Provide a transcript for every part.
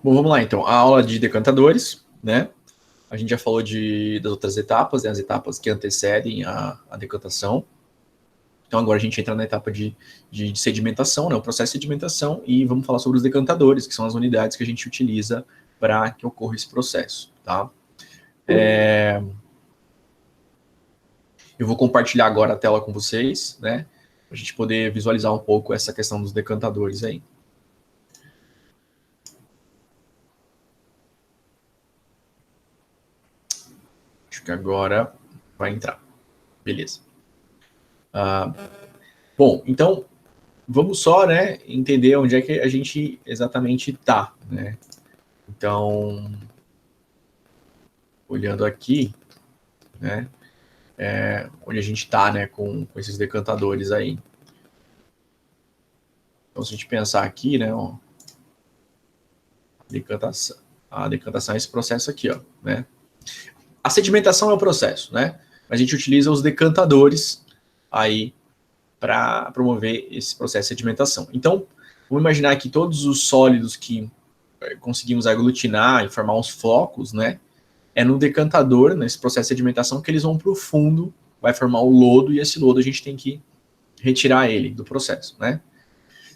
Bom, vamos lá então. A aula de decantadores, né? A gente já falou das outras etapas, né? As etapas que antecedem a decantação. Então agora a gente entra na etapa de sedimentação, né? O processo de sedimentação, e vamos falar sobre os decantadores, que são as unidades que a gente utiliza para que ocorra esse processo, tá? Eu vou compartilhar agora a tela com vocês, né? Para a gente poder visualizar um pouco essa questão dos decantadores aí. Acho que agora vai entrar. Beleza. Bom, então vamos só, né, entender onde é que a gente exatamente está, né? Então, olhando aqui, né, onde a gente está, né, com esses decantadores aí. Então, se a gente pensar aqui, né, ó, a decantação é esse processo aqui, ó, né? A sedimentação é o processo, né? A gente utiliza os decantadores aí para promover esse processo de sedimentação. Então, vamos imaginar que todos os sólidos que conseguimos aglutinar e formar uns flocos, né? É no decantador, nesse processo de sedimentação, que eles vão para o fundo, vai formar o lodo, e esse lodo a gente tem que retirar ele do processo, né?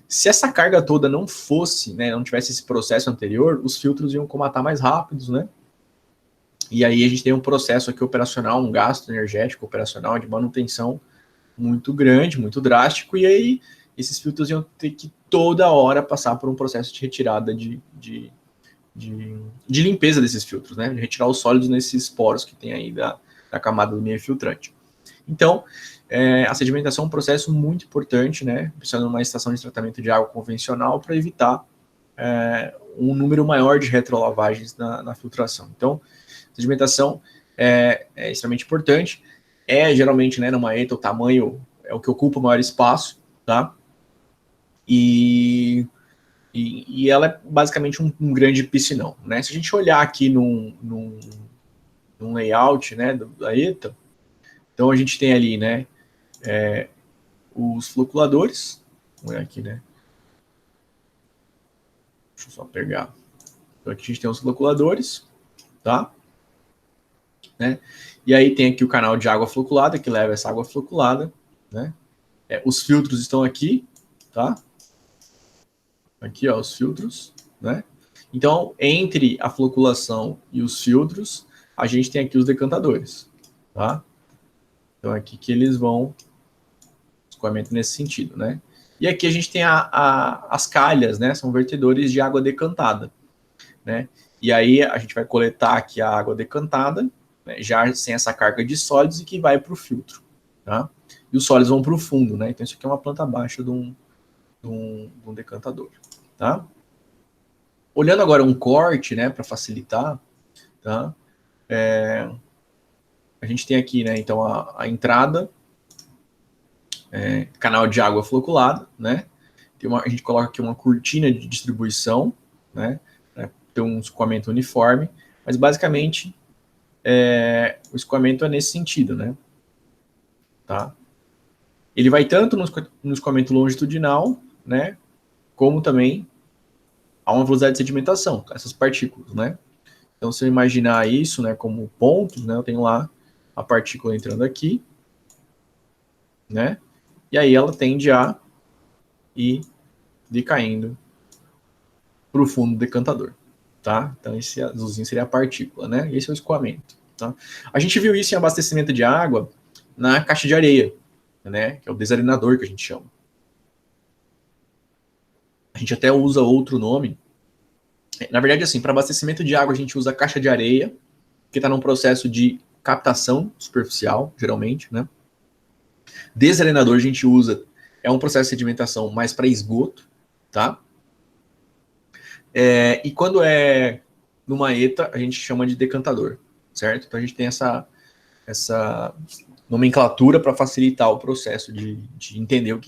Se essa carga toda não fosse, né, não tivesse esse processo anterior, os filtros iam comatar mais rápidos, né? E aí a gente tem um processo aqui operacional, um gasto energético operacional de manutenção muito grande, muito drástico, e aí esses filtros iam ter que toda hora passar por um processo de retirada de limpeza desses filtros, né? De retirar os sólidos nesses poros que tem aí da camada do meio filtrante. Então, a sedimentação é um processo muito importante, né? Precisando de uma estação de tratamento de água convencional para evitar um número maior de retrolavagens na filtração. Então, sedimentação é extremamente importante. Geralmente, né, numa ETA, o tamanho é o que ocupa o maior espaço, tá? E ela é basicamente um grande piscinão, né? Se a gente olhar aqui num layout, né, da ETA, então a gente tem ali, né, os floculadores, vamos olhar aqui, né? Deixa eu só pegar. Então aqui a gente tem os floculadores, tá? Né? E aí tem aqui o canal de água floculada, que leva essa água floculada, né? Os filtros estão aqui, tá? Aqui, ó, os filtros, né? Então, entre a floculação e os filtros, a gente tem aqui os decantadores, tá? Então, aqui que eles vão escoamento nesse sentido, né? E aqui a gente tem as calhas, né? São vertedores de água decantada, né? E aí a gente vai coletar aqui a água decantada, né, já sem essa carga de sólidos, e que vai para o filtro, tá? E os sólidos vão para o fundo, né? Então isso aqui é uma planta baixa de um decantador, tá? Olhando agora um corte, né, para facilitar, tá? A gente tem aqui, né, então a entrada, canal de água floculada, né? A gente coloca aqui uma cortina de distribuição, né? Para ter um escoamento uniforme, mas basicamente o escoamento é nesse sentido, né? Tá? Ele vai tanto no escoamento longitudinal, né? Como também a uma velocidade de sedimentação, essas partículas, né? Então, se eu imaginar isso, né, como pontos, né, eu tenho lá a partícula entrando aqui, né? E aí ela tende a ir decaindo para o fundo do decantador, tá? Então, esse azulzinho seria a partícula, né? E esse é o escoamento, tá? A gente viu isso em abastecimento de água na caixa de areia, né? Que é o desalinador que a gente chama. A gente até usa outro nome. Na verdade, assim, para abastecimento de água a gente usa caixa de areia, que está num processo de captação superficial, geralmente, né? Desalinador a gente usa, é um processo de sedimentação mais para esgoto, tá? E quando é numa ETA, a gente chama de decantador, certo? Então a gente tem essa nomenclatura para facilitar o processo de entender em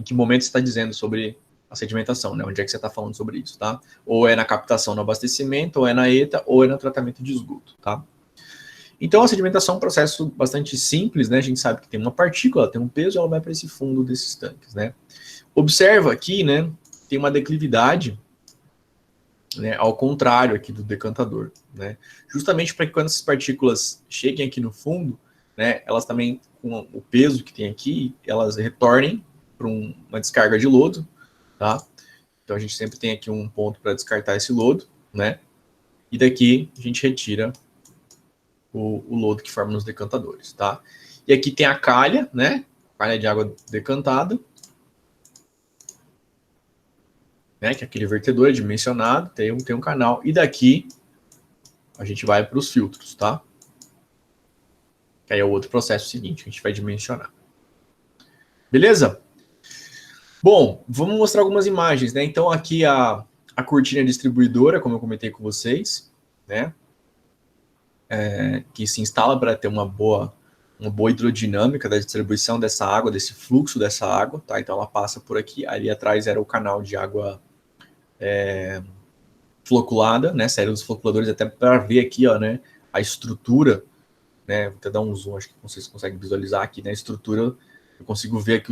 que momento você está dizendo sobre a sedimentação, né? Onde é que você está falando sobre isso, tá? Ou é na captação no abastecimento, ou é na ETA, ou é no tratamento de esgoto, tá? Então a sedimentação é um processo bastante simples, né? A gente sabe que tem uma partícula, tem um peso, ela vai para esse fundo desses tanques, né? Observa aqui, né? Tem uma declividade né, ao contrário aqui do decantador, né? Justamente para que quando essas partículas cheguem aqui no fundo, né, elas também, com o peso que tem aqui, elas retornem para uma descarga de lodo, tá? Então a gente sempre tem aqui um ponto para descartar esse lodo, né? E daqui a gente retira o lodo que forma nos decantadores, tá? E aqui tem a calha, né? Calha de água decantada, né? Que é aquele vertedor dimensionado, tem um canal. E daqui a gente vai para os filtros, tá? Que aí é o outro processo seguinte, que a gente vai dimensionar. Beleza? Bom, vamos mostrar algumas imagens, né? Então aqui a cortina distribuidora, como eu comentei com vocês, né? Que se instala para ter uma boa hidrodinâmica da distribuição dessa água, desse fluxo dessa água, tá? Então ela passa por aqui, ali atrás era o canal de água floculada, né? Série dos floculadores, até para ver aqui, ó, né? A estrutura, né? Vou até dar um zoom, acho que vocês conseguem visualizar aqui, né? A estrutura, eu consigo ver aqui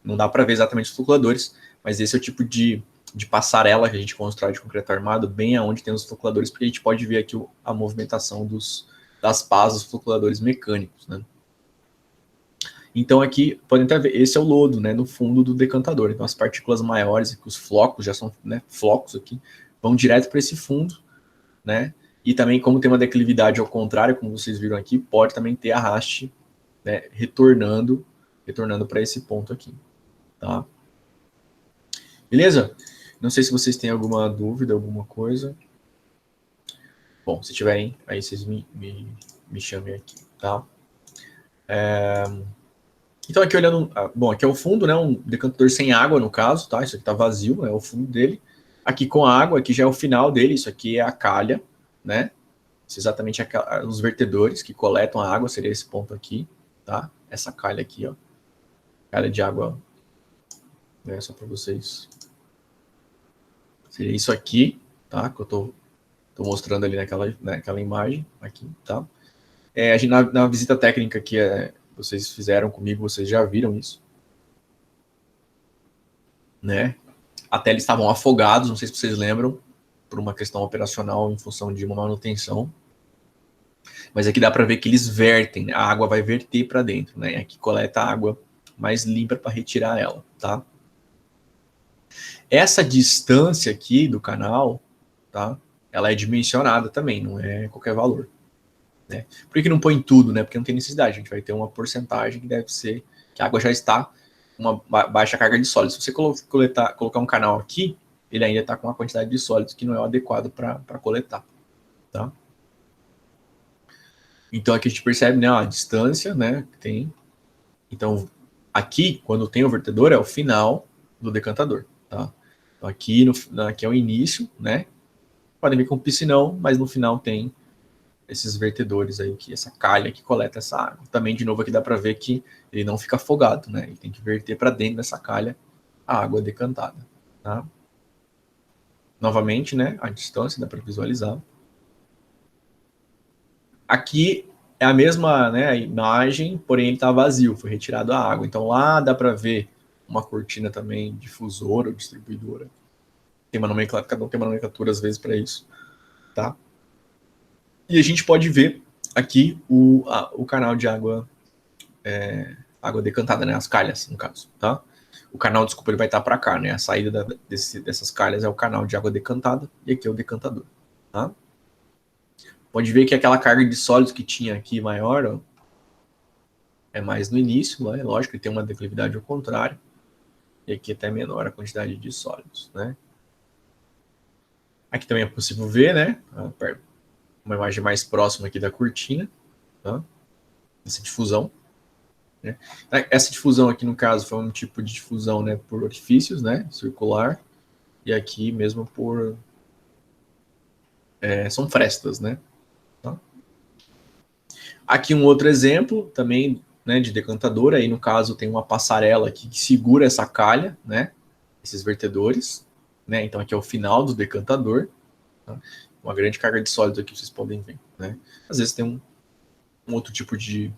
não dá para ver exatamente os floculadores, mas esse é o tipo de passarela que a gente constrói de concreto armado, bem aonde tem os floculadores, porque a gente pode ver aqui a movimentação das pás dos floculadores mecânicos, né? Então aqui, podem até ver, esse é o lodo, né, no fundo do decantador. Então as partículas maiores, que os flocos já são, né, flocos aqui, vão direto para esse fundo, né? E também, como tem uma declividade ao contrário, como vocês viram aqui, pode também ter arraste, né, retornando para esse ponto aqui, tá? Beleza? Não sei se vocês têm alguma dúvida, alguma coisa. Bom, se tiverem, aí vocês me chamem aqui, tá? Então aqui olhando, bom, aqui é o fundo, né, um decantador sem água no caso, tá? Isso aqui tá vazio, é o fundo dele. Aqui com a água, aqui já é o final dele, isso aqui é a calha, né? Isso é exatamente os vertedores que coletam a água, seria esse ponto aqui, tá? Essa calha aqui, ó. Calha de água, né, só para vocês. Seria isso aqui, tá? Que eu tô mostrando ali naquela imagem aqui, tá? A gente, na visita técnica que vocês fizeram comigo, vocês já viram isso, né? Até eles estavam afogados, não sei se vocês lembram, por uma questão operacional em função de uma manutenção. Mas aqui dá para ver que eles vertem, né? A água vai verter para dentro, né? Aqui coleta a água mais limpa para retirar ela, tá? Essa distância aqui do canal, tá? Ela é dimensionada também, não é qualquer valor, né? Por que não põe tudo, né? Porque não tem necessidade, a gente vai ter uma porcentagem que deve ser, que a água já está com uma baixa carga de sólidos. Se você colocar um canal aqui, ele ainda está com uma quantidade de sólidos que não é o adequado para coletar, tá? Então aqui a gente percebe, né, a distância, né, que tem. Então aqui, quando tem o vertedor, é o final do decantador, tá? Então aqui é o início, né? Podem ver com piscinão, mas no final tem esses vertedores aí, essa calha que coleta essa água. Também, de novo, aqui dá para ver que ele não fica afogado, né? Ele tem que verter para dentro dessa calha a água decantada, tá? Novamente, né, a distância dá para visualizar. Aqui é a mesma, né, imagem, porém ele está vazio, foi retirado a água. Então lá dá para ver uma cortina também difusora ou distribuidora. Tem uma nomenclatura, cada um tem uma nomenclatura às vezes para isso, tá? E a gente pode ver aqui o canal de água, água decantada, né, as calhas, no caso, tá? O canal, desculpa, ele vai estar para cá, né? A saída dessas calhas é o canal de água decantada e aqui é o decantador, tá? Pode ver que aquela carga de sólidos que tinha aqui maior, ó, é mais no início, né? Lógico que tem uma declividade ao contrário, e aqui até menor a quantidade de sólidos, né? Aqui também é possível ver, né? Uma imagem mais próxima aqui da cortina, tá? Essa difusão, né? Essa difusão aqui, no caso, foi um tipo de difusão, né, por orifícios, né, circular, e aqui mesmo por... são frestas, né? Tá? Aqui um outro exemplo também, né, de decantador, aí no caso tem uma passarela aqui que segura essa calha, né, esses vertedores, né, então aqui é o final do decantador, tá? Uma grande carga de sólidos aqui vocês podem ver, né? Às vezes tem um outro tipo de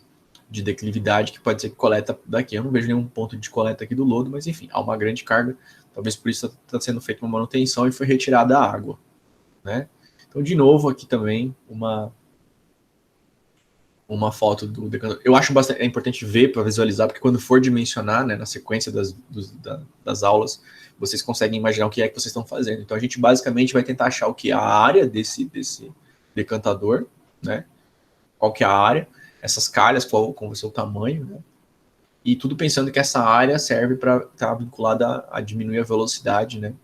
declividade que pode ser que coleta daqui. Eu não vejo nenhum ponto de coleta aqui do lodo, mas enfim, há uma grande carga, talvez por isso está sendo feita uma manutenção e foi retirada a água, né? Então, de novo, aqui também uma foto do decantador. Eu acho bastante, é importante ver para visualizar, porque quando for dimensionar, né, na sequência das aulas, vocês conseguem imaginar o que é que vocês estão fazendo. Então, a gente basicamente vai tentar achar o que é a área desse decantador, né? Qual que é a área, essas calhas, qual vai ser o tamanho, né? E tudo pensando que essa área serve para estar vinculada a diminuir a velocidade, né,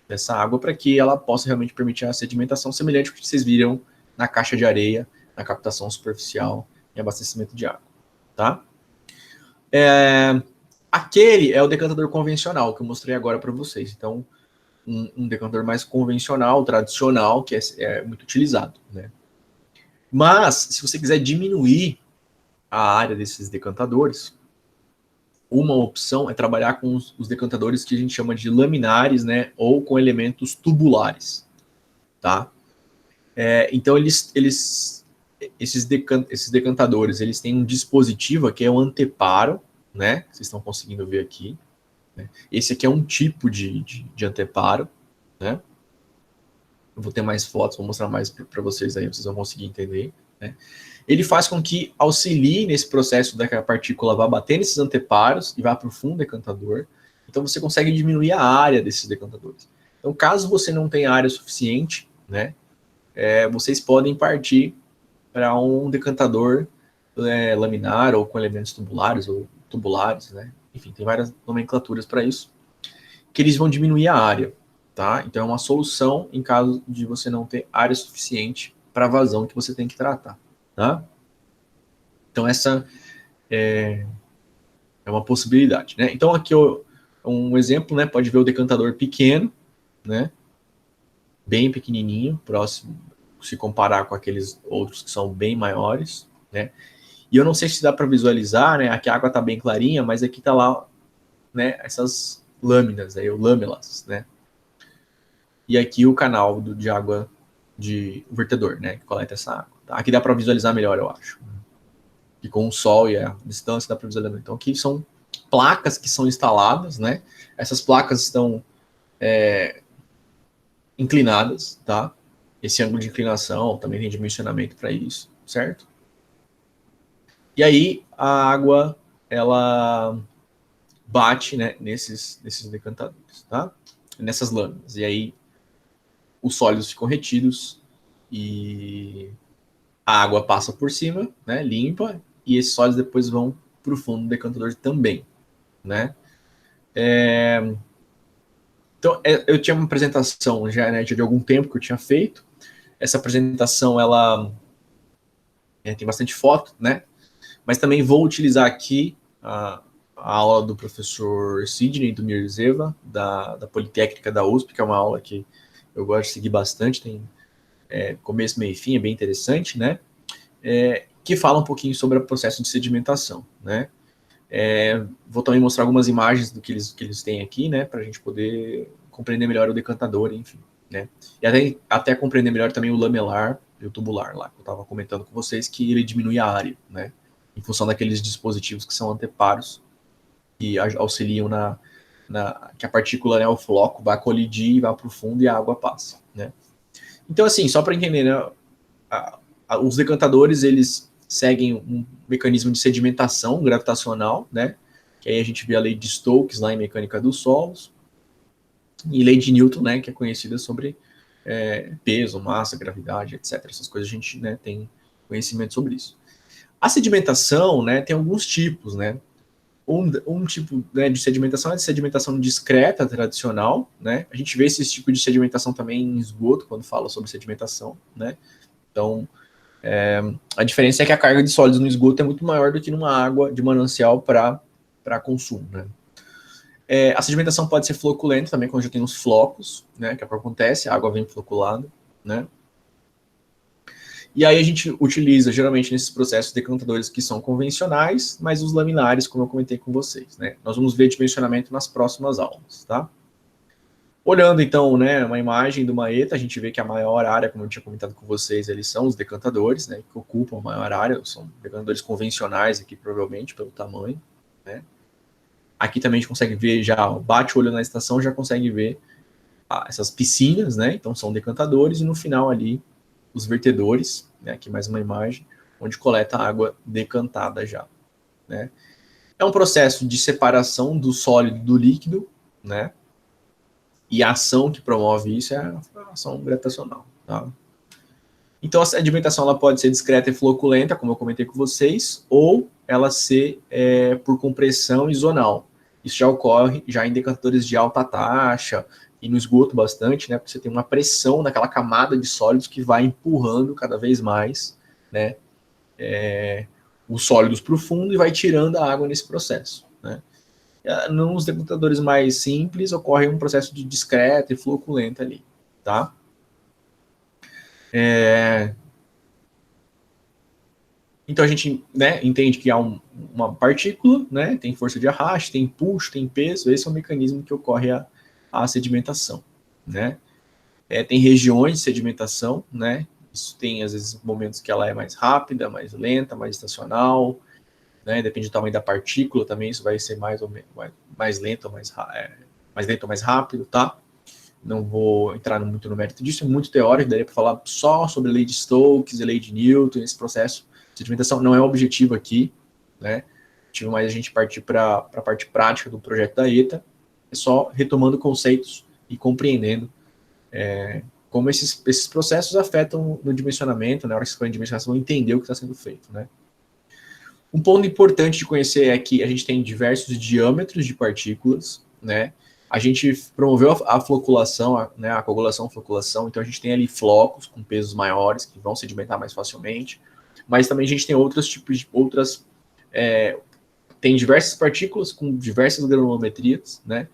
dessa água, para que ela possa realmente permitir a sedimentação semelhante ao que vocês viram na caixa de areia, na captação superficial e abastecimento de água, tá? Aquele é o decantador convencional que eu mostrei agora para vocês. Então, um decantador mais convencional, tradicional, que é muito utilizado, né? Mas, se você quiser diminuir a área desses decantadores, uma opção é trabalhar com os decantadores que a gente chama de laminares, né, ou com elementos tubulares, tá? Então, esses decantadores, eles têm um dispositivo que é o anteparo, né, vocês estão conseguindo ver aqui, né? Esse aqui é um tipo de anteparo, né? Eu vou ter mais fotos, vou mostrar mais para vocês aí, vocês vão conseguir entender, né? Ele faz com que auxilie nesse processo da que a partícula vá bater nesses anteparos e vá para o fundo decantador. Então você consegue diminuir a área desses decantadores. Então, caso você não tenha área suficiente, né, vocês podem partir para um decantador laminar ou com elementos tubulares, né? Enfim, tem várias nomenclaturas para isso, que eles vão diminuir a área, tá? Então é uma solução em caso de você não ter área suficiente para a vazão que você tem que tratar, tá? Então essa é uma possibilidade, né? Então aqui um exemplo, né? Pode ver o decantador pequeno, né? Bem pequenininho, próximo, se comparar com aqueles outros que são bem maiores, né? E eu não sei se dá para visualizar, né? Aqui a água está bem clarinha, mas aqui está lá, né? Essas lâminas, aí, lâmelas, né? E aqui o canal de água de vertedor, né? Que coleta essa água. Tá? Aqui dá para visualizar melhor, eu acho. E com o sol e a distância dá para visualizar. Então aqui são placas que são instaladas, né? Essas placas estão inclinadas, tá? Esse ângulo de inclinação também tem dimensionamento para isso, certo? E aí a água ela bate, né, nesses decantadores, tá? Nessas lâminas. E aí os sólidos ficam retidos e a água passa por cima, né, limpa, e esses sólidos depois vão para o fundo do decantador também, né? Então, eu tinha uma apresentação já, né, de algum tempo que eu tinha feito. Essa apresentação, ela tem bastante foto, né? Mas também vou utilizar aqui a aula do professor Sidney do Mirzeva, da Politécnica da USP, que é uma aula que eu gosto de seguir bastante, tem começo, meio e fim, é bem interessante, né? Que fala um pouquinho sobre o processo de sedimentação, né? Vou também mostrar algumas imagens do que eles têm aqui, né? Para a gente poder compreender melhor o decantador, enfim, né? E até compreender melhor também o lamelar e o tubular lá, que eu estava comentando com vocês, que ele diminui a área, né? Em função daqueles dispositivos que são anteparos que auxiliam que a partícula, né, o floco, vai colidir e vai para o fundo e a água passa, né? Então, assim, só para entender, né, os decantadores, eles seguem um mecanismo de sedimentação gravitacional, né? Que aí a gente vê a lei de Stokes lá em mecânica dos solos, e lei de Newton, né, que é conhecida sobre peso, massa, gravidade, etc. Essas coisas a gente, né, tem conhecimento sobre isso. A sedimentação, né, tem alguns tipos, né? Um tipo, né, de sedimentação é de sedimentação discreta, tradicional, né? A gente vê esse tipo de sedimentação também em esgoto, quando fala sobre sedimentação, né? Então, a diferença é que a carga de sólidos no esgoto é muito maior do que numa água de manancial para consumo, né? A sedimentação pode ser floculenta também, quando já tem os flocos, né? Que é o que acontece, a água vem floculada, né? E aí a gente utiliza, geralmente, nesses processos, decantadores que são convencionais, mas os laminares, como eu comentei com vocês, né? Nós vamos ver dimensionamento nas próximas aulas, tá? Olhando, então, né, uma imagem do Maeta, a gente vê que a maior área, como eu tinha comentado com vocês, eles são os decantadores, né, que ocupam a maior área, são decantadores convencionais aqui, provavelmente, pelo tamanho, né? Aqui também a gente consegue ver já, bate o olho na estação, já consegue ver essas piscinas, né? Então são decantadores, e no final ali os vertedores, né? Aqui mais uma imagem, onde coleta a água decantada já, né? É um processo de separação do sólido do líquido, né? E a ação que promove isso é a ação gravitacional, tá? Então a sedimentação ela pode ser discreta e floculenta, como eu comentei com vocês, ou ela ser por compressão e zonal. Isso já ocorre já em decantadores de alta taxa e no esgoto bastante, né? Porque você tem uma pressão naquela camada de sólidos que vai empurrando cada vez mais, né? Os sólidos para o fundo e vai tirando a água nesse processo, né? Nos decantadores mais simples ocorre um processo de discreta e floculenta ali, tá? Então a gente, né, entende que há uma partícula, né, tem força de arraste, tem empuxo, tem peso, esse é o mecanismo que ocorre a sedimentação, né? Tem regiões de sedimentação, né? Isso tem às vezes momentos que ela é mais rápida, mais lenta, mais estacional, né? Depende do tamanho da partícula também, isso vai ser mais ou menos mais lento, mais lento ou mais rápido, tá? Não vou entrar muito no mérito disso, é muito teórico, daria para falar só sobre a lei de Stokes, a lei de Newton, esse processo de sedimentação não é o objetivo aqui, né? Tive mais a gente partir para a parte prática do projeto da ETA, é só retomando conceitos e compreendendo como esses processos afetam no dimensionamento, na hora que você for em dimensionação, entender o que está sendo feito, né? Um ponto importante de conhecer é que a gente tem diversos diâmetros de partículas, né? A gente promoveu a floculação, né, a coagulação, floculação, então a gente tem ali flocos com pesos maiores que vão sedimentar mais facilmente, mas também a gente tem outros tipos de tem diversas partículas com diversas granulometrias, né?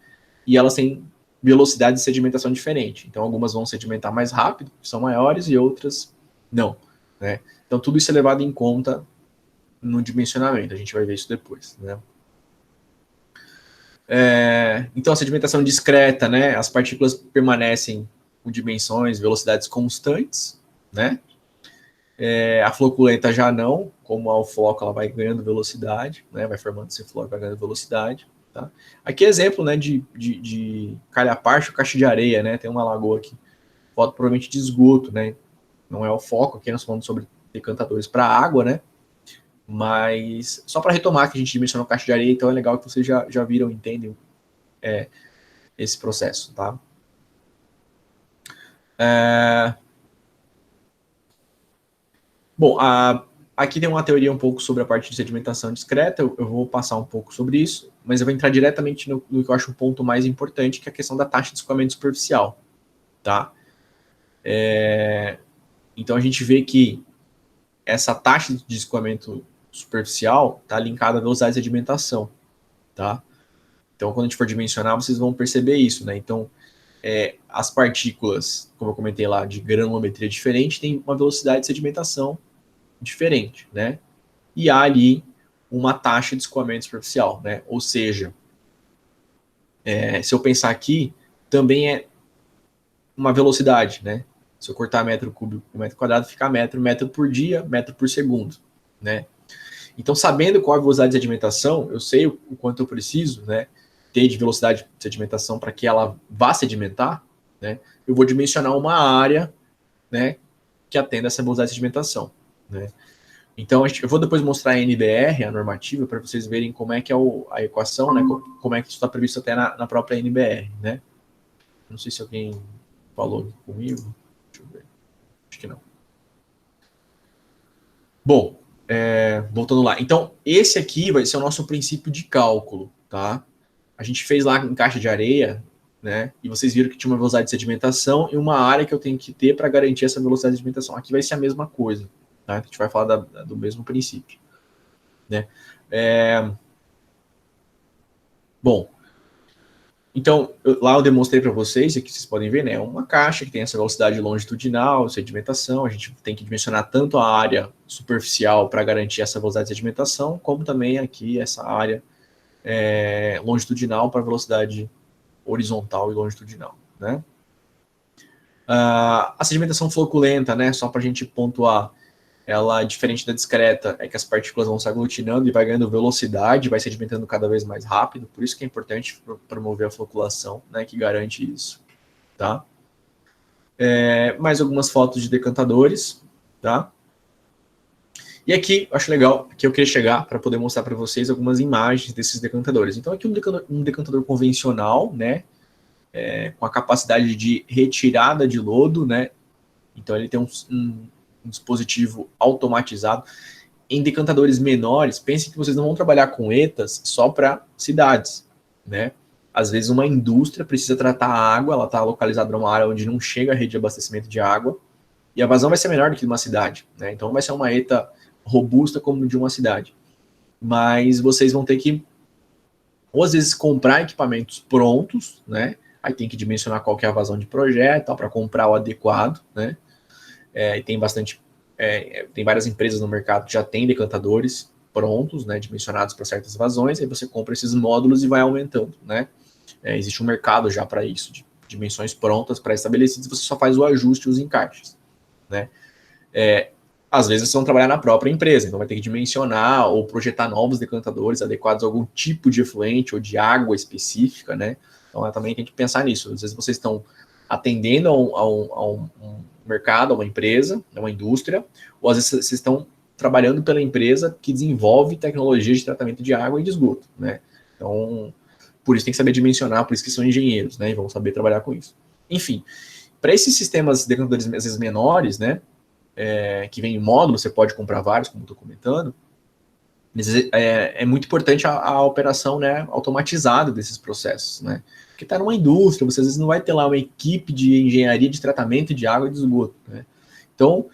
E elas têm velocidade de sedimentação diferente. Então algumas vão sedimentar mais rápido, são maiores, e outras não, né? Então tudo isso é levado em conta no dimensionamento, a gente vai ver isso depois, né? Então a sedimentação discreta, né? As partículas permanecem com dimensões, velocidades constantes, né? A floculenta já não, como o floco ela vai ganhando velocidade, né? Vai formando esse floco, vai ganhando velocidade, tá? Aqui é exemplo, né, de calha-parte ou caixa de areia, né? Tem uma lagoa aqui, foto provavelmente de esgoto, né? Não é o foco, aqui nós falamos sobre decantadores para água, né? Mas só para retomar que a gente dimensionou caixa de areia, então é legal que vocês já viram, entendem esse processo, tá? Bom, aqui tem uma teoria um pouco sobre a parte de sedimentação discreta, eu vou passar um pouco sobre isso, mas eu vou entrar diretamente no que eu acho o ponto mais importante, que é a questão da taxa de escoamento superficial, tá? Então a gente vê que essa taxa de escoamento superficial está linkada à velocidade de sedimentação, tá? Então quando a gente for dimensionar, vocês vão perceber isso, né? Então as partículas, como eu comentei lá, de granulometria diferente, tem uma velocidade de sedimentação diferente, né? E há ali uma taxa de escoamento superficial, né? Ou seja, se eu pensar aqui, também é uma velocidade, né? Se eu cortar metro cúbico por metro quadrado, fica metro por dia, metro por segundo, né? Então, sabendo qual é a velocidade de sedimentação, eu sei o quanto eu preciso, né, ter de velocidade de sedimentação para que ela vá sedimentar, né? Eu vou dimensionar uma área, né, que atenda essa velocidade de sedimentação, né? Então, eu vou depois mostrar a NBR, a normativa, para vocês verem como é que é a equação, né, como é que isso está previsto até na própria NBR, né? Não sei se alguém falou comigo. Deixa eu ver. Acho que não. Bom, voltando lá. Então, esse aqui vai ser o nosso princípio de cálculo, tá? A gente fez lá em caixa de areia, né? E vocês viram que tinha uma velocidade de sedimentação e uma área que eu tenho que ter para garantir essa velocidade de sedimentação. Aqui vai ser a mesma coisa, tá? A gente vai falar do mesmo princípio, né? Bom, então lá eu demonstrei para vocês, aqui vocês podem ver, né? Uma caixa que tem essa velocidade longitudinal, sedimentação. A gente tem que dimensionar tanto a área superficial para garantir essa velocidade de sedimentação, como também aqui essa área longitudinal para velocidade horizontal e longitudinal, né? A sedimentação floculenta, né, só para a gente pontuar, ela, diferente da discreta, é que as partículas vão se aglutinando e vai ganhando velocidade, vai sedimentando cada vez mais rápido, por isso que é importante promover a floculação, né, que garante isso. tá? Mais algumas fotos de decantadores, tá? E aqui, acho legal, que eu queria chegar para poder mostrar para vocês algumas imagens desses decantadores. Então aqui um decantador convencional, né? Com a capacidade de retirada de lodo, né? Então ele tem um dispositivo automatizado. Em decantadores menores, pensem que vocês não vão trabalhar com ETAs só para cidades, né? Às vezes uma indústria precisa tratar a água, ela está localizada numa área onde não chega a rede de abastecimento de água, e a vazão vai ser menor do que de uma cidade, né? Então vai ser uma ETA robusta como de uma cidade. Mas vocês vão ter que, ou às vezes, comprar equipamentos prontos, né? Aí tem que dimensionar qual que é a vazão de projeto, para comprar o adequado, né? E tem bastante, tem várias empresas no mercado que já têm decantadores prontos, né? Dimensionados para certas vazões, aí você compra esses módulos e vai aumentando, né? Existe um mercado já para isso, de dimensões prontas, pré-estabelecidas, você só faz o ajuste e os encaixes, né? Às vezes vocês vão trabalhar na própria empresa, então vai ter que dimensionar ou projetar novos decantadores adequados a algum tipo de efluente ou de água específica, né? Então também tem que pensar nisso. Às vezes vocês estão atendendo a um mercado, a uma empresa, a uma indústria, ou às vezes vocês estão trabalhando pela empresa que desenvolve tecnologias de tratamento de água e de esgoto, né? Então, por isso tem que saber dimensionar, por isso que são engenheiros, né? E vão saber trabalhar com isso. Enfim, para esses sistemas decantadores às vezes menores, né? Que vem em módulo, você pode comprar vários, como estou comentando, é muito importante a operação, né, automatizada desses processos, né? Porque está numa indústria, você às vezes não vai ter lá uma equipe de engenharia de tratamento de água e de esgoto, né? Então,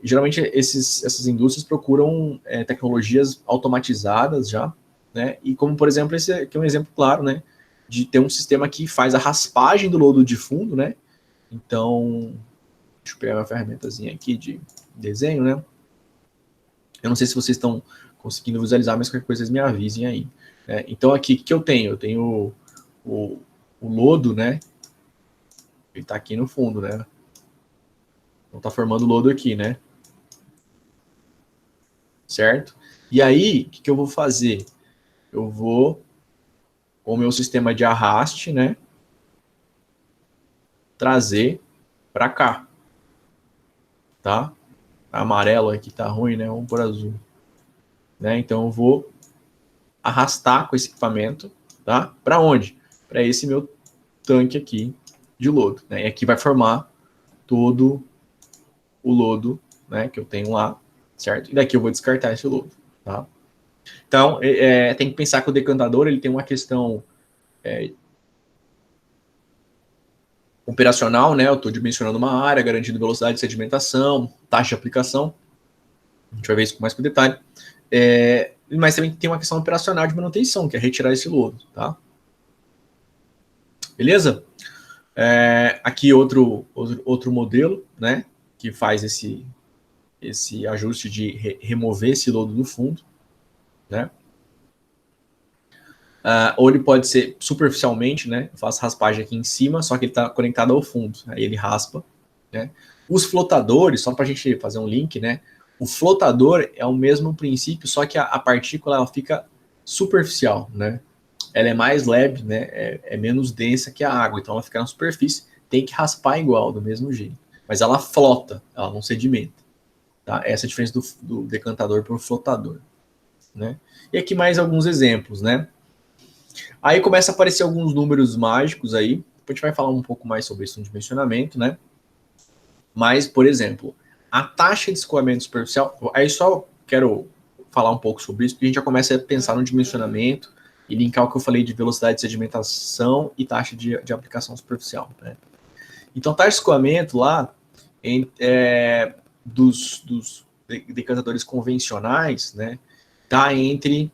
geralmente essas indústrias procuram tecnologias automatizadas já, né? E como, por exemplo, esse aqui é um exemplo claro, né? De ter um sistema que faz a raspagem do lodo de fundo, né? Então, deixa eu pegar uma ferramentazinha aqui de desenho, né? Eu não sei se vocês estão conseguindo visualizar, mas qualquer coisa vocês me avisem aí. Então aqui, o que eu tenho? Eu tenho o lodo, né? Ele está aqui no fundo, né? Então tá formando lodo aqui, né? Certo? E aí, o que eu vou fazer? Eu vou, com o meu sistema de arraste, né? Trazer para cá. Tá? Amarelo aqui tá ruim, né? Vamos por azul. Né? Então eu vou arrastar com esse equipamento, tá? Para onde? Para esse meu tanque aqui de lodo, né? E aqui vai formar todo o lodo, né, que eu tenho lá, certo? E daqui eu vou descartar esse lodo, tá? Então, tem que pensar que o decantador, ele tem uma questão operacional, né? Eu estou dimensionando uma área, garantindo velocidade de sedimentação, taxa de aplicação. A gente vai ver isso com mais com detalhe. Mas também tem uma questão operacional de manutenção, que é retirar esse lodo, tá? Beleza? Aqui outro modelo, né? Que faz esse ajuste de remover esse lodo do fundo, né? Ou ele pode ser superficialmente, né? Eu faço raspagem aqui em cima, só que ele está conectado ao fundo. Aí ele raspa, né? Os flotadores, só para a gente fazer um link, né? O flotador é o mesmo princípio, só que a partícula ela fica superficial, né? Ela é mais leve, né? É menos densa que a água, então ela fica na superfície. Tem que raspar igual, do mesmo jeito. Mas ela flota, ela não sedimenta. Tá? Essa é a diferença do decantador para o flotador, né? E aqui mais alguns exemplos, né? Aí começa a aparecer alguns números mágicos aí. Depois a gente vai falar um pouco mais sobre isso no dimensionamento, né? Mas, por exemplo, a taxa de escoamento superficial. Aí só quero falar um pouco sobre isso, porque a gente já começa a pensar no dimensionamento e linkar o que eu falei de velocidade de sedimentação e taxa de aplicação superficial, né? Então, taxa de escoamento lá, dos decantadores convencionais, né, tá entre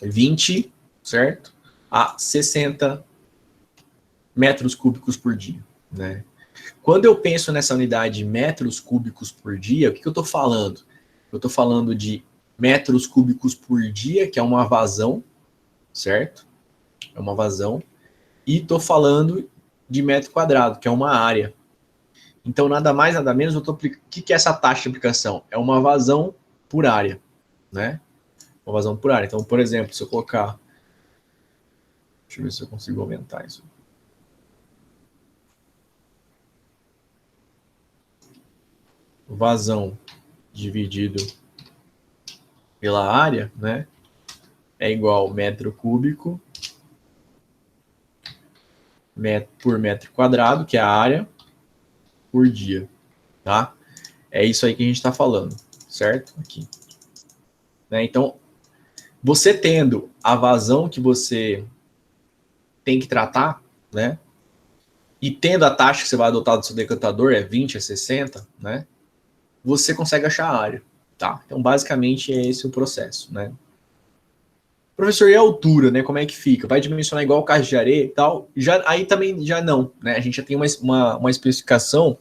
20, certo? A 60 metros cúbicos por dia, né? Quando eu penso nessa unidade de metros cúbicos por dia, o que eu estou falando? Eu estou falando de metros cúbicos por dia, que é uma vazão, certo? É uma vazão. E estou falando de metro quadrado, que é uma área. Então, nada mais, nada menos, o que é essa taxa de aplicação? É uma vazão por área, né? Uma vazão por área. Então, por exemplo, se eu colocar... Deixa eu ver se eu consigo aumentar isso. vazão dividido pela área, né, é igual metro cúbico por metro quadrado, que é a área, por dia, tá? É isso aí que a gente está falando, certo? Aqui. Né? Então, você tendo a vazão que você tem que tratar, né? E tendo a taxa que você vai adotar do seu decantador, é 20, é 60, né? Você consegue achar a área, tá? Então, basicamente, é esse o processo, né? Professor, e a altura, né? Como é que fica? Vai dimensionar igual o caixa de areia e tal? Já, aí também já não, né? A gente já tem uma especificação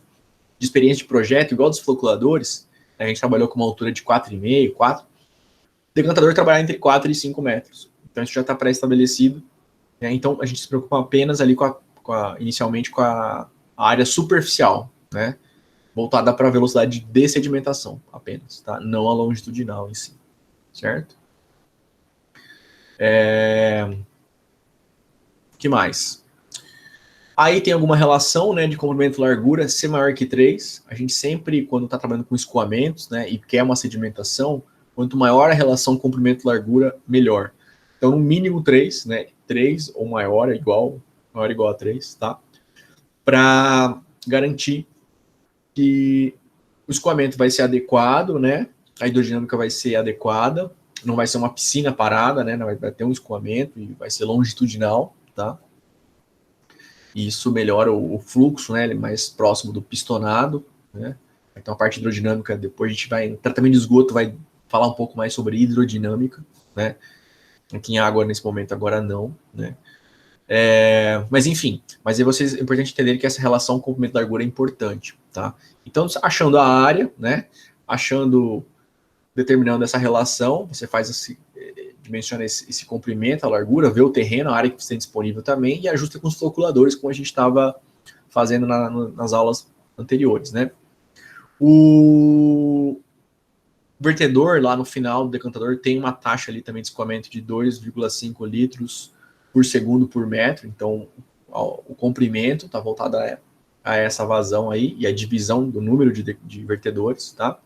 de experiência de projeto, igual dos floculadores. A gente trabalhou com uma altura de 4,5, 4. O decantador trabalhar entre 4 e 5 metros. Então, isso já está pré-estabelecido. Né? Então, a gente se preocupa apenas ali inicialmente com a área superficial, né? Voltada para a velocidade de sedimentação apenas, tá? Não a longitudinal em si, certo? Que mais? Aí tem alguma relação, né, de comprimento e largura, ser maior que 3. A gente sempre, quando está trabalhando com escoamentos, né, e quer uma sedimentação, quanto maior a relação comprimento e largura, melhor. Então, no mínimo 3, né, 3 ou maior é igual a 3, tá? Para garantir que o escoamento vai ser adequado, né, a hidrodinâmica vai ser adequada, não vai ser uma piscina parada, né, vai ter um escoamento e vai ser longitudinal, tá? E isso melhora o fluxo, né, ele é mais próximo do pistonado, né? Então a parte hidrodinâmica, depois a gente vai, em tratamento de esgoto, vai falar um pouco mais sobre hidrodinâmica, né? Aqui em água, nesse momento, agora não, né? Mas enfim, mas é importante entender que essa relação comprimento-largura é importante, tá? Então, achando a área, né? Determinando essa relação, você dimensiona esse comprimento, a largura, vê o terreno, a área que você tem disponível também e ajusta com os floculadores, como a gente estava fazendo nas aulas anteriores, né? O vertedor, lá no final do decantador, tem uma taxa ali também de escoamento de 2,5 litros por segundo por metro, então o comprimento está voltado a essa vazão aí e a divisão do número de vertedores, tá?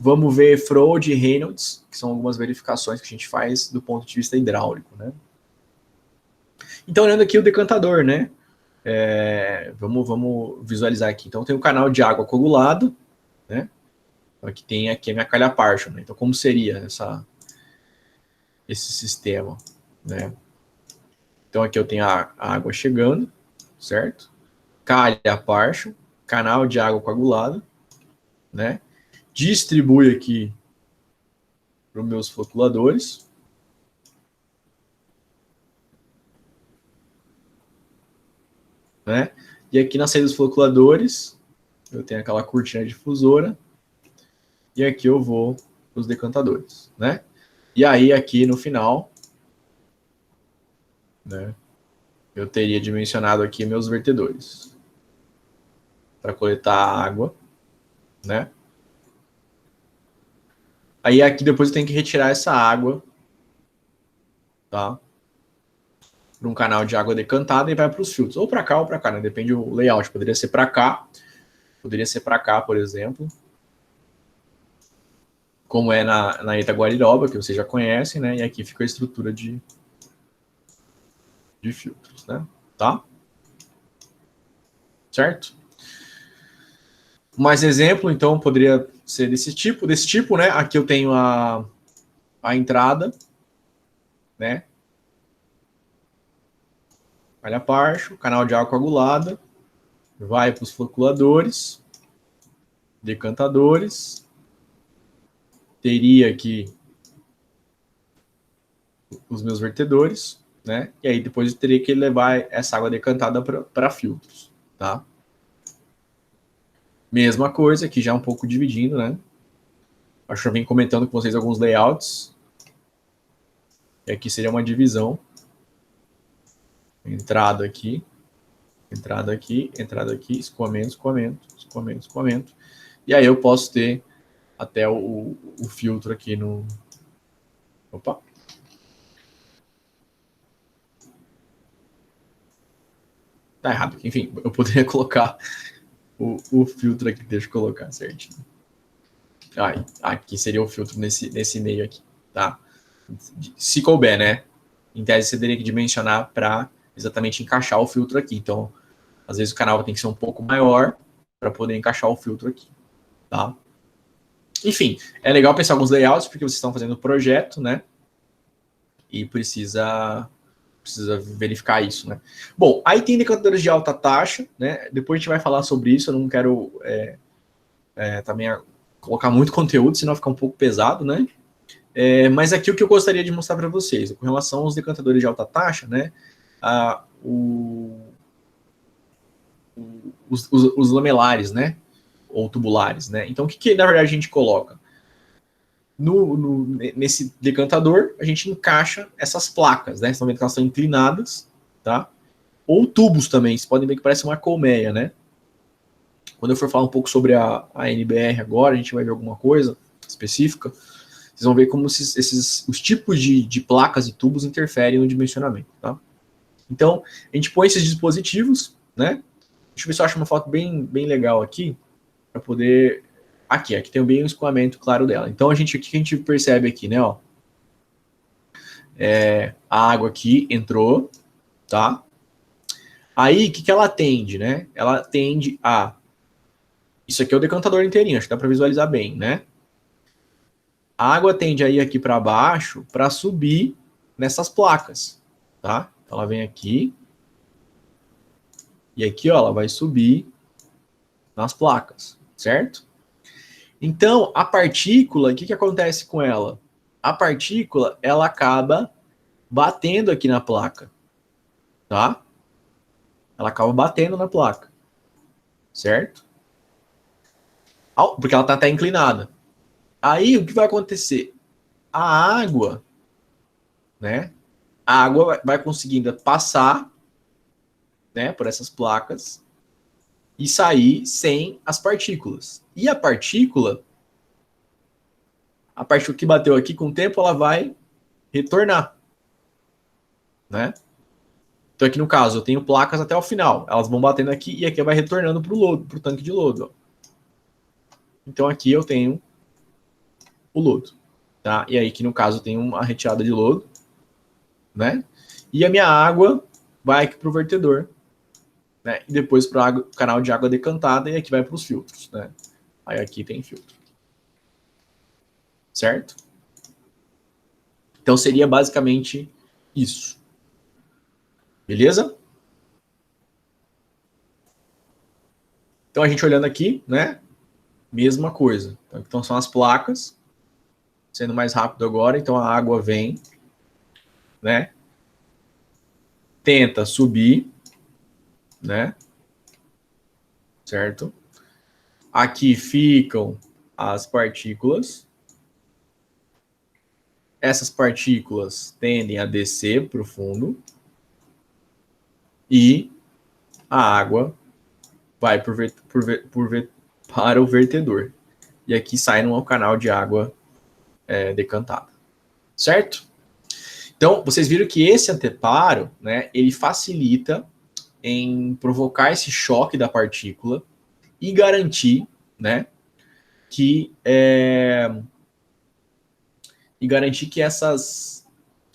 Vamos ver Froude e Reynolds, que são algumas verificações que a gente faz do ponto de vista hidráulico, né? Então, olhando aqui o decantador, né? Vamos visualizar aqui. Então, tem o canal de água coagulado, né? Aqui tem a minha calha partial, né? Então, como seria esse sistema, né? Então, aqui eu tenho a água chegando, certo? Calha partial, canal de água coagulado, né? Distribui aqui para os meus floculadores, né? E aqui na saída dos floculadores, eu tenho aquela cortina difusora, e aqui eu vou para os decantadores, né? E aí aqui no final, né, eu teria dimensionado aqui meus vertedores para coletar a água, né? Aí aqui depois eu tenho que retirar essa água, tá? Para um canal de água decantada e vai para os filtros, ou para cá ou para cá, né? Depende do layout. Poderia ser para cá, por exemplo, como é na Itaguariroba, que vocês já conhecem, né? E aqui fica a estrutura de filtros, né? Tá? Certo? Mais exemplo, então, poderia ser desse tipo, né? Aqui eu tenho a entrada, né? Calha parcho, canal de água coagulada, vai para os floculadores, decantadores, teria aqui os meus vertedores, né? E aí depois eu teria que levar essa água decantada para filtros, tá? Mesma coisa, aqui já um pouco dividindo, né? Acho que eu vim comentando com vocês alguns layouts. E aqui seria uma divisão. Entrada aqui, escoamento, escoamento, escoamento, escoamento. E aí eu posso ter até o filtro aqui no... Opa! Tá errado. Enfim, eu poderia colocar o filtro aqui. Deixa eu colocar certinho. Aqui seria o filtro nesse meio aqui, tá? Se couber, né? Em tese, você teria que dimensionar para exatamente encaixar o filtro aqui. Então, às vezes o canal tem que ser um pouco maior para poder encaixar o filtro aqui, tá? Enfim, é legal pensar alguns layouts, porque vocês estão fazendo o projeto, né? E precisa verificar isso, né? Bom, aí tem indicadores de alta taxa, né? Depois a gente vai falar sobre isso, eu não quero também colocar muito conteúdo, senão fica um pouco pesado, né? Mas aqui o que eu gostaria de mostrar para vocês, com relação aos decantadores de alta taxa, né? Os lamelares, né? Ou tubulares, né? Então, o que na verdade a gente coloca? Nesse decantador, a gente encaixa essas placas, né? Vocês estão vendo que elas estão inclinadas, tá? Ou tubos também, vocês podem ver que parece uma colmeia, né? Quando eu for falar um pouco sobre a NBR agora, a gente vai ver alguma coisa específica, vocês vão ver como os tipos de placas e tubos interferem no dimensionamento, tá? Então, a gente põe esses dispositivos, né? Deixa eu ver se eu acho uma foto bem legal aqui, para poder... Aqui tem bem o escoamento claro dela. Então, o que a gente percebe aqui, né? Ó, a água aqui entrou, tá? Aí, o que ela atende, né? Ela atende a... Isso aqui é o decantador inteirinho, acho que dá para visualizar bem, né? A água tende a ir aqui para baixo para subir nessas placas, tá? Então, ela vem aqui. E aqui, ó, ela vai subir nas placas, certo? Então, a partícula, o que acontece com ela? A partícula, ela acaba batendo aqui na placa, tá? Ela acaba batendo na placa, certo? Porque ela tá até inclinada. Aí, o que vai acontecer? A água, né? A água vai conseguindo passar, né, por essas placas e sair sem as partículas. E a partícula que bateu aqui, com o tempo, ela vai retornar, né? Então aqui no caso, eu tenho placas até o final. Elas vão batendo aqui e aqui vai retornando para o lodo, para o tanque de lodo. Ó. Então aqui eu tenho o lodo, tá? E aí que no caso eu tenho uma retirada de lodo, né? E a minha água vai aqui para o vertedor, né? E depois para o canal de água decantada e aqui vai para os filtros, né? Aí aqui tem filtro. Certo? Então seria basicamente isso. Beleza? Então a gente olhando aqui, né? Mesma coisa. Então são as placas, sendo mais rápido agora, então a água vem, né? Tenta subir, né? Certo? Aqui ficam as partículas. Essas partículas tendem a descer para o fundo e a água vai para o vertedor. E aqui sai no canal de água decantada. Certo? Então, vocês viram que esse anteparo, né, ele facilita em provocar esse choque da partícula e garantir, né, que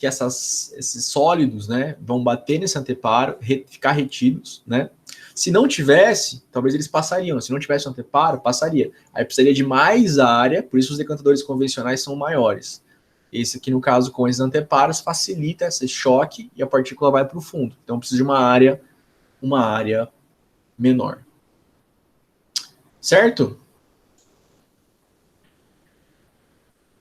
esses sólidos, né, vão bater nesse anteparo, ficar retidos, né? Se não tivesse, talvez eles passariam. Se não tivesse um anteparo, passaria. Aí precisaria de mais área, por isso os decantadores convencionais são maiores. Esse aqui, no caso, com esses anteparos, facilita esse choque e a partícula vai para o fundo. Então precisa de uma área menor. Certo?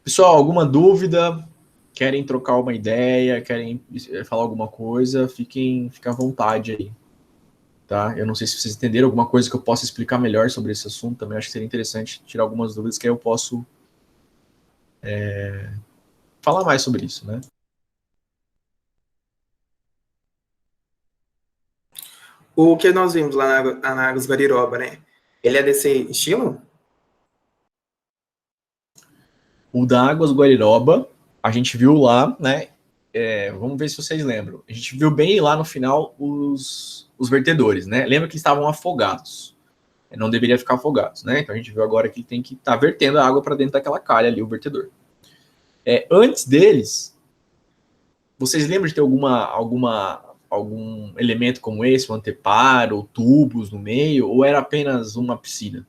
Pessoal, alguma dúvida? Querem trocar uma ideia? Querem falar alguma coisa? Fiquem à vontade aí. Tá? Eu não sei se vocês entenderam alguma coisa que eu possa explicar melhor sobre esse assunto. Também acho que seria interessante tirar algumas dúvidas que aí eu posso falar mais sobre isso, né? O que nós vimos lá na Águas Guariroba, né? Ele é desse estilo? O da Águas Guariroba, a gente viu lá, né? Vamos ver se vocês lembram. A gente viu bem lá no final os vertedores, né? Lembra que estavam afogados. não deveria ficar afogados, né? Então a gente viu agora que ele tem que estar vertendo a água para dentro daquela calha ali, o vertedor. Antes deles, vocês lembram de ter algum elemento como esse, um anteparo, tubos no meio, ou era apenas uma piscina?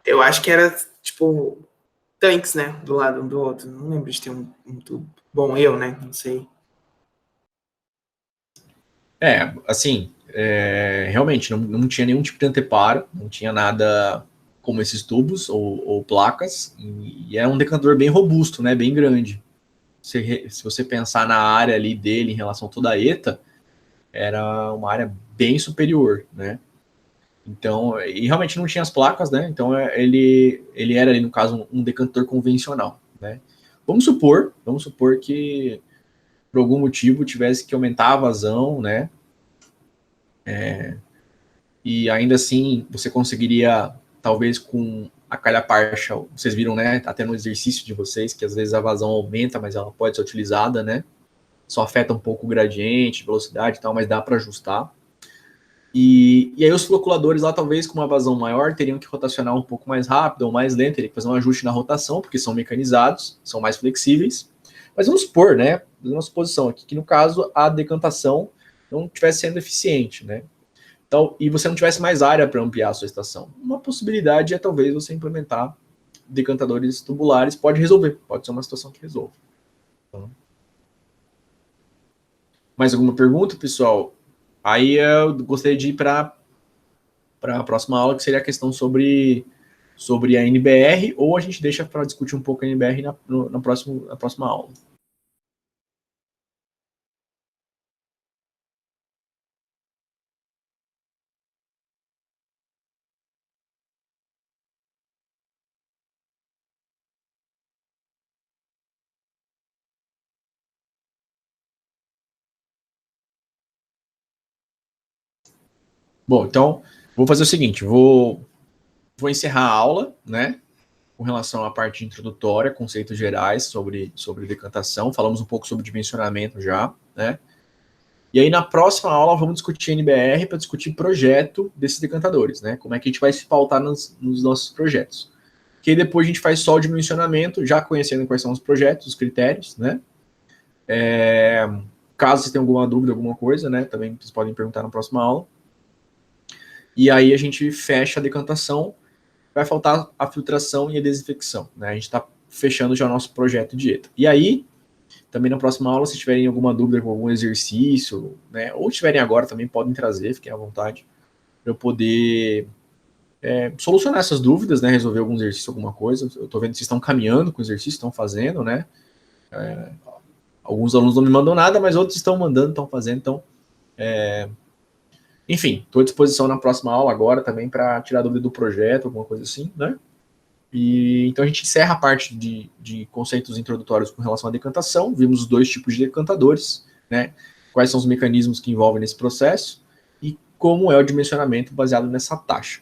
Eu acho que era, tipo, tanques, né? Do lado um do outro. Não lembro de ter um tubo. Bom, né? Não sei. Assim, realmente, não tinha nenhum tipo de anteparo, não tinha nada como esses tubos ou placas, e é um decantador bem robusto, né? Bem grande. Se você pensar na área ali dele em relação a toda a ETA, era uma área bem superior, né? Então, e realmente não tinha as placas, né? Então ele era ali, no caso, um decantor convencional, né? Vamos supor que por algum motivo tivesse que aumentar a vazão, né? E ainda assim você conseguiria, talvez com a calha partial, vocês viram, né? Até no exercício de vocês, que às vezes a vazão aumenta, mas ela pode ser utilizada, né? Só afeta um pouco o gradiente, velocidade e tal, mas dá para ajustar. E aí os floculadores lá, talvez com uma vazão maior, teriam que rotacionar um pouco mais rápido ou mais lento, teriam que fazer um ajuste na rotação, porque são mecanizados, são mais flexíveis. Mas vamos supor, né, uma suposição aqui, que no caso a decantação não estivesse sendo eficiente, né? Então, e você não tivesse mais área para ampliar a sua estação. Uma possibilidade é talvez você implementar decantadores tubulares, pode resolver, pode ser uma situação que resolve. Então, mais alguma pergunta, pessoal? Aí eu gostaria de ir para a próxima aula, que seria a questão sobre a NBR, ou a gente deixa para discutir um pouco a NBR na próxima aula. Bom, então, vou fazer o seguinte, vou encerrar a aula, né, com relação à parte introdutória, conceitos gerais sobre decantação, falamos um pouco sobre dimensionamento já, né, e aí na próxima aula vamos discutir NBR para discutir projeto desses decantadores, né, como é que a gente vai se pautar nos nossos projetos. Que aí depois a gente faz só o dimensionamento, já conhecendo quais são os projetos, os critérios, né, caso você tenha alguma dúvida, alguma coisa, né, também vocês podem perguntar na próxima aula. E aí a gente fecha a decantação, vai faltar a filtração e a desinfecção, né? A gente está fechando já o nosso projeto de ETA. E aí, também na próxima aula, se tiverem alguma dúvida com algum exercício, né? Ou tiverem agora também, podem trazer, fiquem à vontade, para eu poder solucionar essas dúvidas, né? Resolver algum exercício, alguma coisa. Eu estou vendo que vocês estão caminhando com o exercício, estão fazendo, né? Alguns alunos não me mandam nada, mas outros estão mandando, estão fazendo, então... Enfim, estou à disposição na próxima aula agora também para tirar dúvida do projeto, alguma coisa assim, né? E então a gente encerra a parte de conceitos introdutórios com relação à decantação. Vimos os dois tipos de decantadores, né? Quais são os mecanismos que envolvem nesse processo e como é o dimensionamento baseado nessa taxa.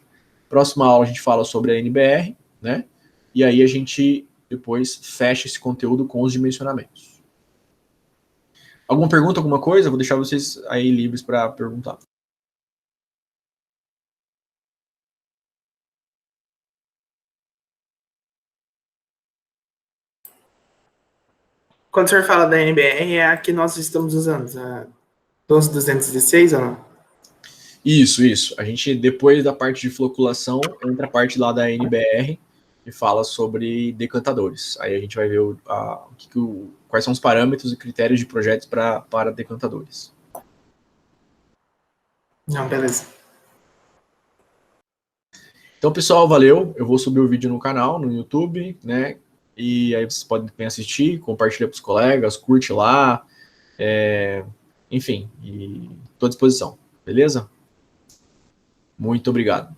Próxima aula a gente fala sobre a NBR, né? E aí a gente depois fecha esse conteúdo com os dimensionamentos. Alguma pergunta, alguma coisa? Vou deixar vocês aí livres para perguntar. Quando o senhor fala da NBR, é a que nós estamos usando, a 12216 ou não? Isso. A gente, depois da parte de floculação, entra a parte lá da NBR e fala sobre decantadores. Aí a gente vai ver quais são os parâmetros e critérios de projetos para decantadores. Não, beleza. Então, pessoal, valeu. Eu vou subir o vídeo no canal, no YouTube, né? E aí vocês podem assistir, compartilhar para os colegas, curte lá. Enfim, estou à disposição. Beleza? Muito obrigado.